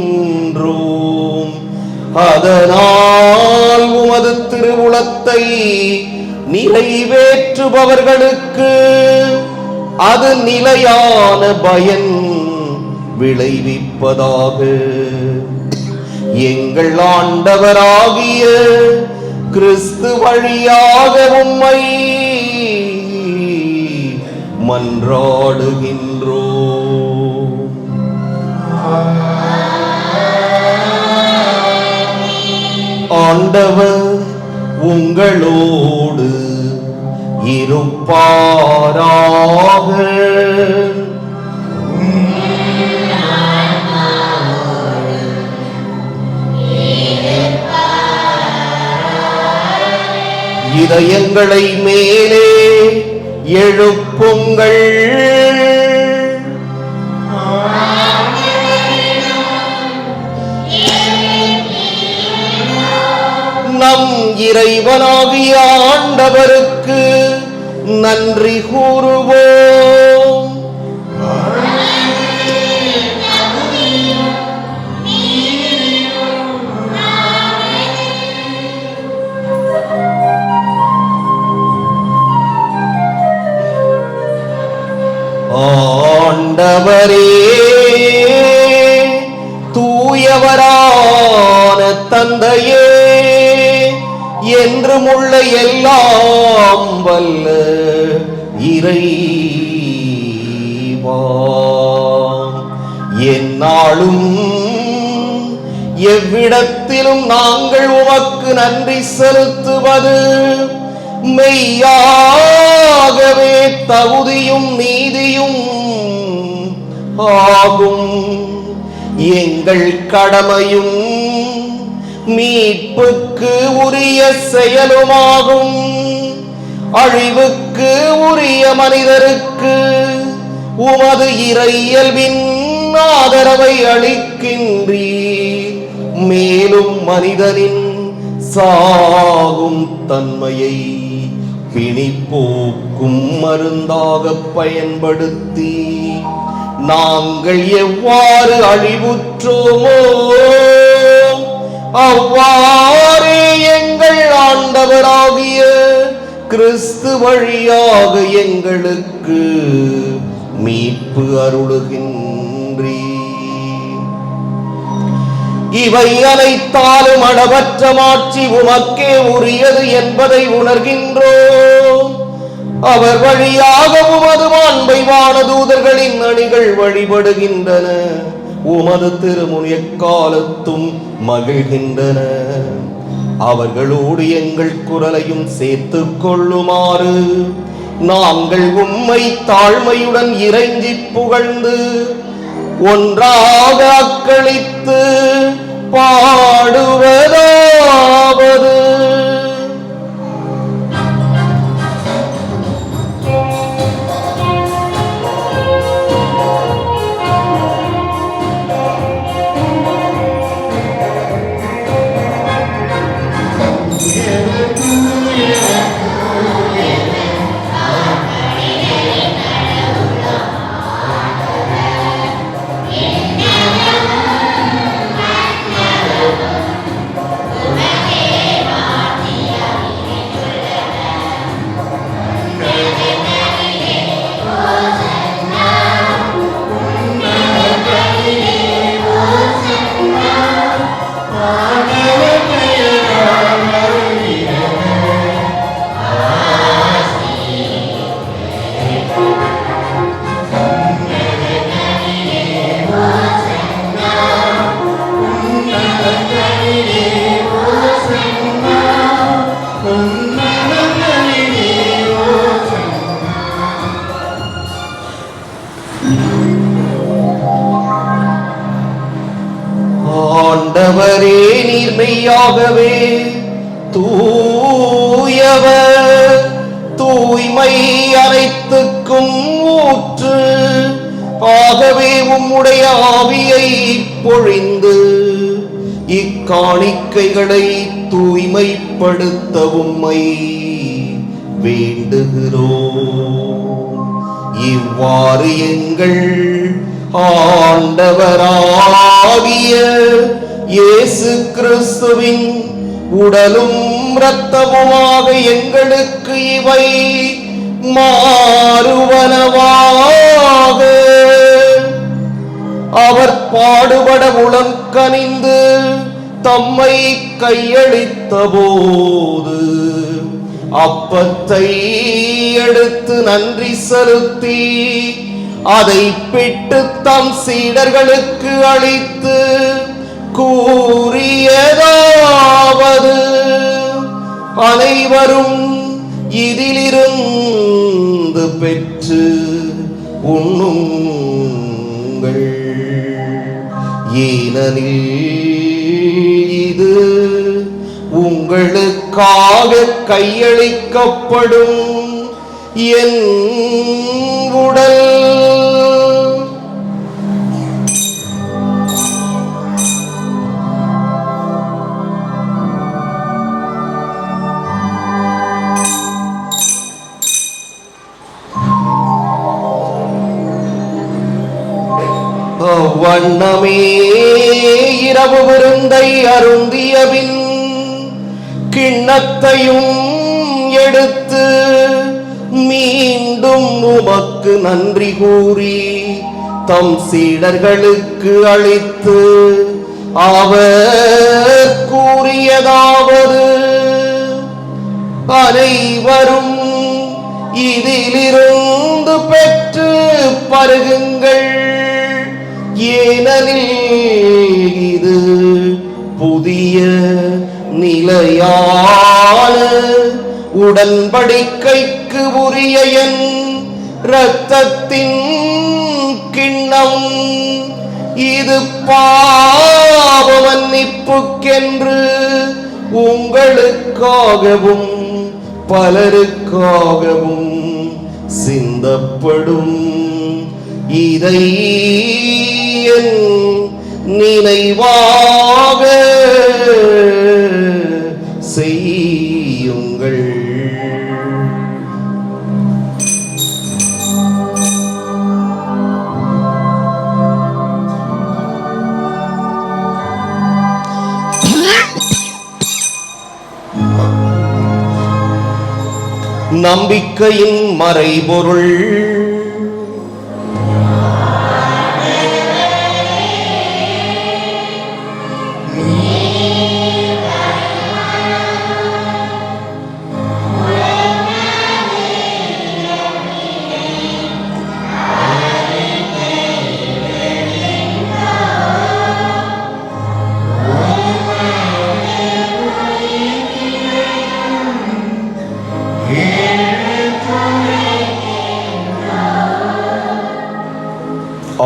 அதனால் உமது திருவுளத்தை நிறைவேற்றுபவர்களுக்கு அது நிலையான பயன் விளைவிப்பதாக. எங்கள் ஆண்டவராகிய கிறிஸ்து வழியாக உம்மை மன்றாடுகின்றோம். ஆண்டவர் உங்களோடு இருப்பாராக. இதயங்களை மேலே எழுப்புங்கள். நம் இறைவனாகிய ஆண்டவருக்கு நன்றி கூறுவோம். ஆண்டவரே, தூயவரான தந்தையே, என்றும் உள்ள எல்லாம் வல்ல இறைவா, எந்நாளும் எவ்விடத்திலும் நாங்கள் உமக்கு நன்றி செலுத்துவது மெய்யாகவே தகுதியும் நீதியும் ஆகும். எங்கள் கடமையும் மீட்புக்கு உரிய செயலுமாகும். அழிவுக்கு உரிய மனிதருக்கு உமது இறையியல்பின் ஆதரவை அளிக்கின்றீர். மேலும் மனிதனின் சாகும் தன்மையை பிணிப்போக்கும் மருந்தாக பயன்படுத்தி நாங்கள் எவ்வாறு அழிவுற்றோமோ அவ்வாறே எங்கள் ஆண்டவராகிய கிறிஸ்து வழியாக எங்களுக்கு மீட்பு அருளுகின்றீர். இவை அனைத்தாலும் அளவற்ற மாட்சி உமக்கே உரியது என்பதை உணர்கின்றோம். அவர் வழியாக உமது மாண்பை வானதூதர்களின் அணிகள் வழிபடுகின்றன. உமது திருமுன் எக்காலத்தும் மகிழ்கின்றன. அவர்களோடு எங்கள் குரலையும் சேர்த்துக் கொள்ளுமாறு நாங்கள் உம்மை தாழ்மையுடன் இறைஞ்சி புகழ்ந்து ஒன்றாக அக்களித்து பாடுவதாவது. ஆண்டவரே, நீர் மெய்யாகவே தூயவர், தூய்மை அனைத்துக்கும் ஊற்று. ஆகவே உம்முடைய ஆவியை பொழிந்து இக்காணிக்கைகளை தூய்மைப்படுத்த உம்மை வேண்டுகிறோம். இவ்வாறு எங்கள் ஆண்டவராகிய இயேசு கிறிஸ்துவின் உடலும் இரத்தமுமாக எங்களுக்கு இவை மாறுவனவாக. அவர் பாடுபட உளம் கனிந்து தம்மை கையளித்த போது அப்பத்தை எடுத்து நன்றி செலுத்தி அதை பிட்டு தம் சீடர்களுக்கு அளித்து கூறியதாவது: அனைவரும் இதிலிருந்து பெற்று உண்ணுங்கள், ஏனெனில் இது உங்களுக்காக கையளிக்கப்படும் என் உடல். வண்ணமே இரவு விருந்தை அருந்தியபின் கிண்ணத்தையும் எடுத்து மீண்டும் உமக்கு நன்றி கூறி தம் சீடர்களுக்கு அளித்து அவர் கூறியதாவது: அனைவரும் இதிலிருந்து பெற்று பருகுங்கள், ஏனெனில் இது உடன்படிக்கைக்கு உரிய என் இரத்தத்தின் கிண்ணம் இது பாவ மன்னிப்புக்கென்று உங்களுக்காகவும் பலருக்காகவும் சிந்தப்படும். இதை என் நினைவாக செய்யுங்கள். நம்பிக்கையின் மறைபொருள்.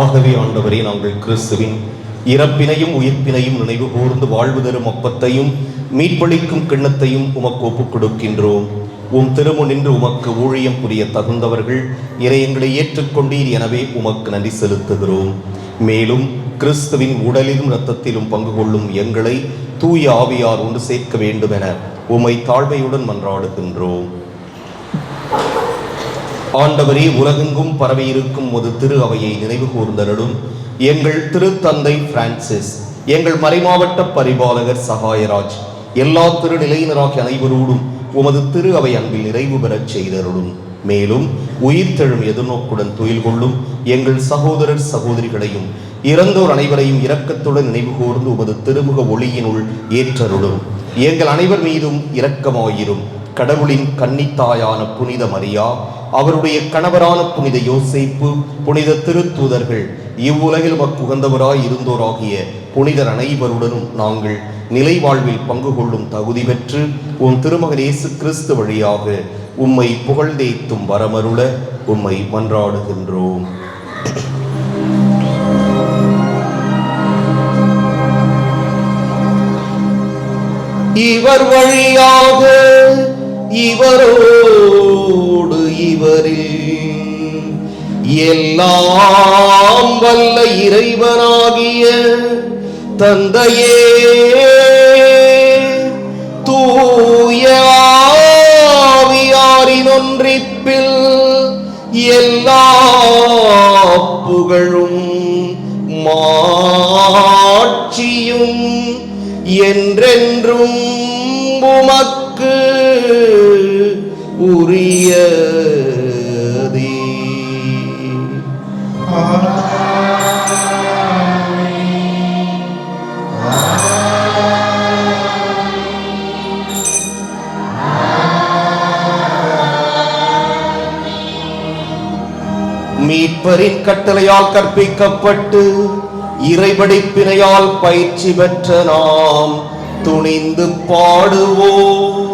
ஆகவே ஆண்டவரே, நாங்கள் கிறிஸ்துவின் இறப்பினையும் உயிர்ப்பினையும் நினைவு கூர்ந்து வாழ்வு தரும் அப்பத்தையும் மீட்பளிக்கும் கிண்ணத்தையும் உமக்கு ஒப்புக் கொடுக்கின்றோம். உம் திருமுனின்று உமக்கு ஊழியம் புரிய தகுந்தவர்கள் இறையங்களை ஏற்றுக்கொண்டீர், எனவே உமக்கு நன்றி செலுத்துகிறோம். மேலும் கிறிஸ்துவின் உடலிலும் இரத்தத்திலும் பங்கு கொள்ளும் எங்களை தூய ஆவியார் ஒன்று சேர்க்க வேண்டும் என உம்மை தாழ்மையுடன் மன்றாடுகின்றோம். ஆண்டவரே, உலகெங்கும் பரவியிருக்கும் ஒரு திரு அவையை நினைவு கூர்ந்தருளும். எங்கள் திருத்தந்தை பிரான்சிஸ், எங்கள் மறைமாவட்ட பரிபாலகர் சகாயராஜ், எல்லா திருநிலையினராகிய அனைவரோடும் உமது திரு அவை அன்பில் நிறைவு பெறச் செய்தருளும். மேலும் உயிர்த்தெழும் எதிர்நோக்குடன் துயில் கொள்ளும் எங்கள் சகோதரர் சகோதரிகளையும் இறந்தோர் அனைவரையும் இரக்கத்துடன் நினைவு கூர்ந்து உமது திருமுக ஒளியினுள் ஏற்றருளும். எங்கள் அனைவர் மீதும் இரக்கமாயிரும். கடவுளின் கன்னித்தாயான புனித மரியா, அவருடைய கணவரான புனித யோசேப்பு, புனித திருத்தூதர்கள், இவ்வுலகில் உகந்தவராய் இருந்தோராகிய புனிதர் அனைவருடனும் நாங்கள் நிலை வாழ்வில் பங்கு கொள்ளும் தகுதி பெற்று உம் திருமகன் இயேசு கிறிஸ்து வழியாக உம்மை புகழ்ந்தேத்தும் வரமருள உம்மை மன்றாடுகின்றோம். இவர் வழியாக இவரோடு இவரில் எல்லாம் வல்ல இறைவனாகிய தந்தையே, தூய ஆவியாரின் ஒன்றிப்பில் எல்லா புகழும் மாட்சியும் என்றென்றும் உமக்கு உரியதே. மீட்பரின் கட்டளையால் கற்பிக்கப்பட்டு இறைபடிப்பினையால் பயிற்சி பெற்ற நாம் துணிந்து பாடுவோம்.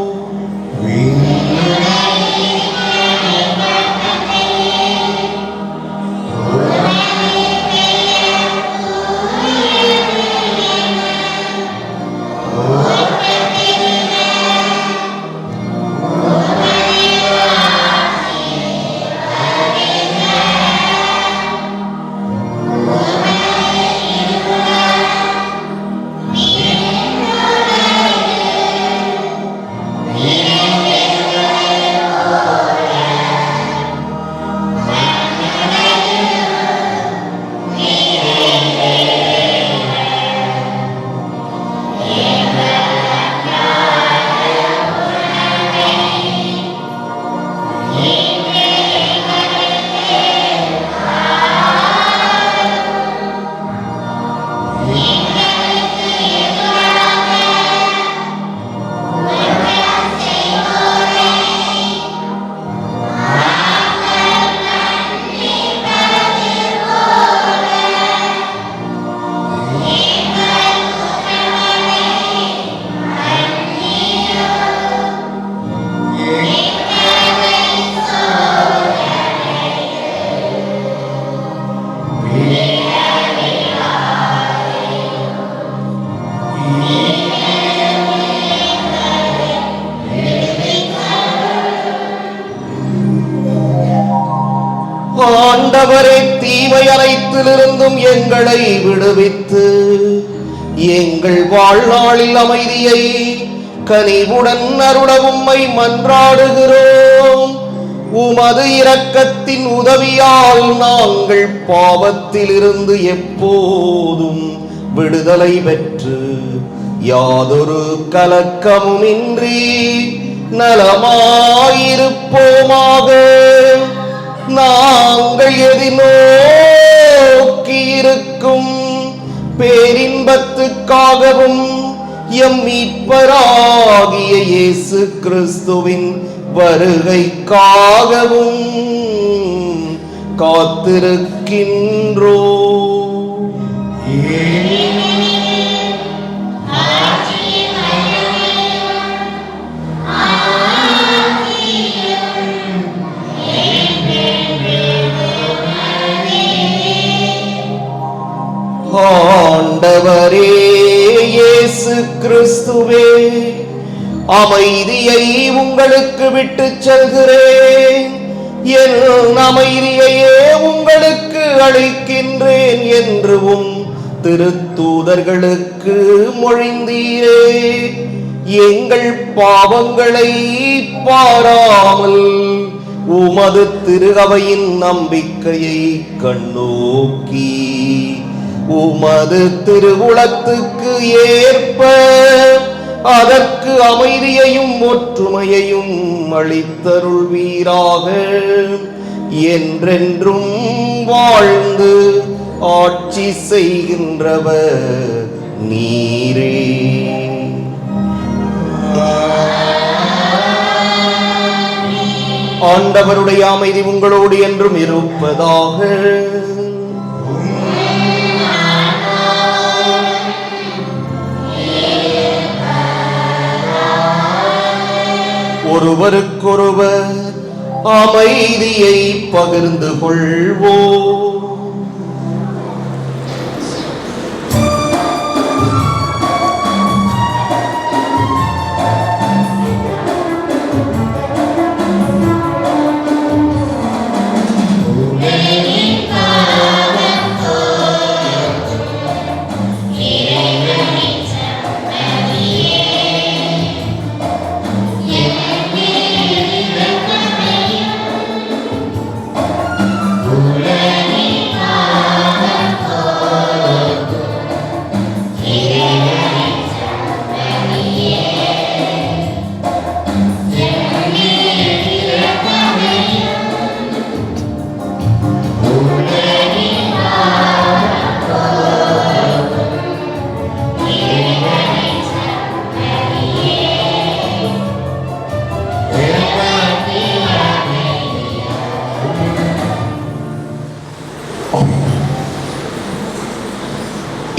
ஆண்டவரே, தீமை அனைத்திலிருந்தும் எங்களை விடுவித்து எங்கள் வாழ்நாளில் அமைதியை கனிவுடன் அருள உம்மை மன்றாடுகிறோம். உமது இரக்கத்தின் உதவியால் நாங்கள் பாவத்திலிருந்து எப்போதும் விடுதலை பெற்று யாதொரு கலக்கமுமின்றி நலமாயிருப்போமாக. நாங்கள் எதிர்நோக்கியிருக்கும் பேரின்பத்துக்காகவும் எம் மீட்பராகிய இயேசு கிறிஸ்துவின் வருகைக்காகவும் காத்திருக்கின்றோ. ஆண்டவரே இயேசு கிறிஸ்துவே, அமைதியை உங்களுக்கு விட்டுச் செல்கிறேன், என் அமைதியையே உங்களுக்கு அளிக்கின்றேன் என்றும் திருத்தூதர்களுக்கு மொழிந்தீரே. எங்கள் பாவங்களை பாராமல் உமது திரு அவையின் நம்பிக்கையை கண்ணோக்கி உமது திருவுளத்துக்கு ஏற்ப அதற்கு அமைதியையும் ஒற்றுமையையும் அளித்தருள்வீராக. என்றென்றும் வாழ்ந்து ஆட்சி செய்கின்றவர் நீரே. ஆண்டவருடைய அமைதி உங்களோடு என்றும் இருப்பதாக. ஒருவருக்கொருவர் அமைதியை பகிர்ந்து கொள்வோம்.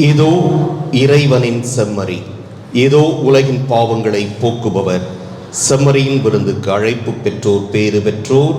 இதோ இறைவனின் செம்மறி, இதோ உலகின் பாவங்களை போக்குபவர். செம்மறியின் விருந்துக்கு அழைப்பு பெற்றோர் பேறு பெற்றோர்.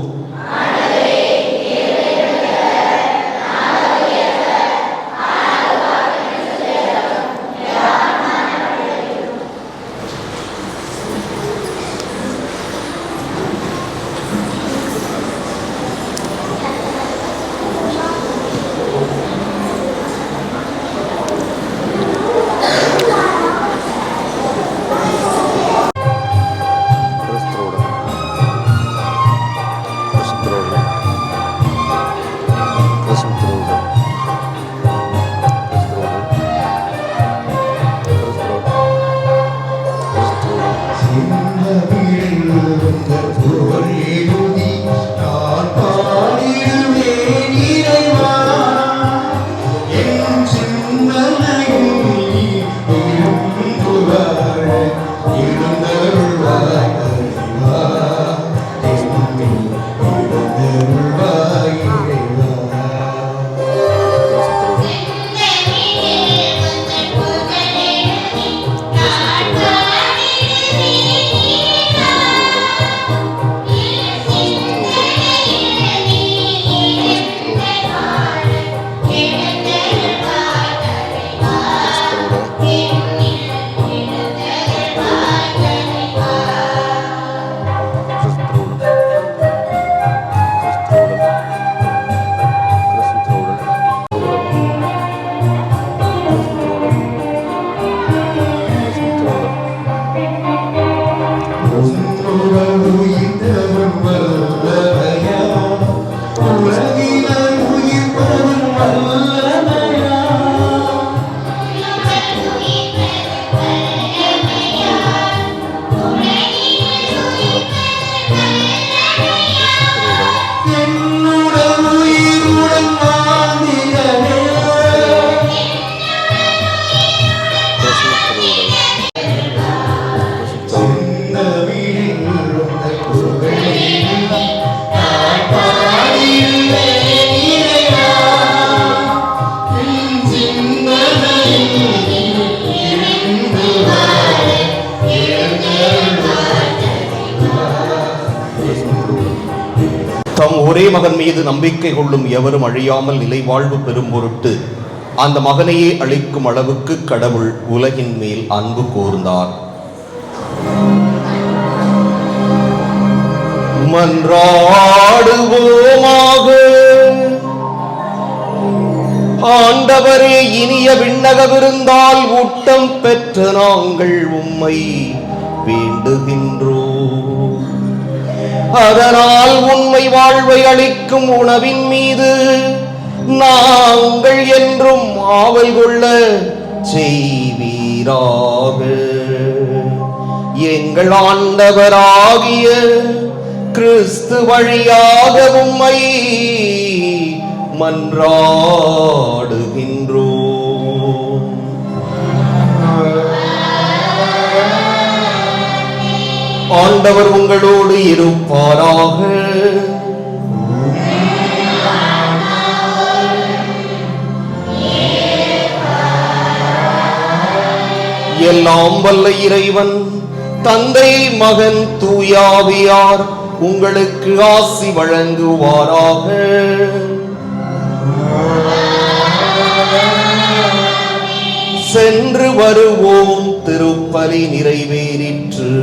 ஒரே மகன் மீது நம்பிக்கை கொள்ளும் எவரும் அழியாமல் நிலை வாழ்வு பெறும் பொருட்டு அந்த மகனையே அளிக்கும் அளவுக்கு கடவுள் உலகின் மேல் அன்பு கூர்ந்தார். மன்றாடுவோமாக. ஆண்டவரே, இனிய விண்ணக விருந்தால் ஊட்டம் பெற்ற நாங்கள் உம்மை வேண்டுகின்றோம். அதனால் உண்மை வாழ்வை அளிக்கும் உணவின் மீது நாங்கள் என்றும் ஆவல் கொள்ள செய்வீராக. எங்கள் ஆண்டவராகிய கிறிஸ்து வழியாக உம்மை மன்றாடுகின்றோம். ஆண்டவர் உங்களோடு இருப்பாராக. எல்லாம் வல்ல இறைவன் தந்தை, மகன், தூயாவியார் உங்களுக்கு ஆசி வழங்குவாராக. சென்று வருவோம். திருப்பலி நிறைவேறிற்று.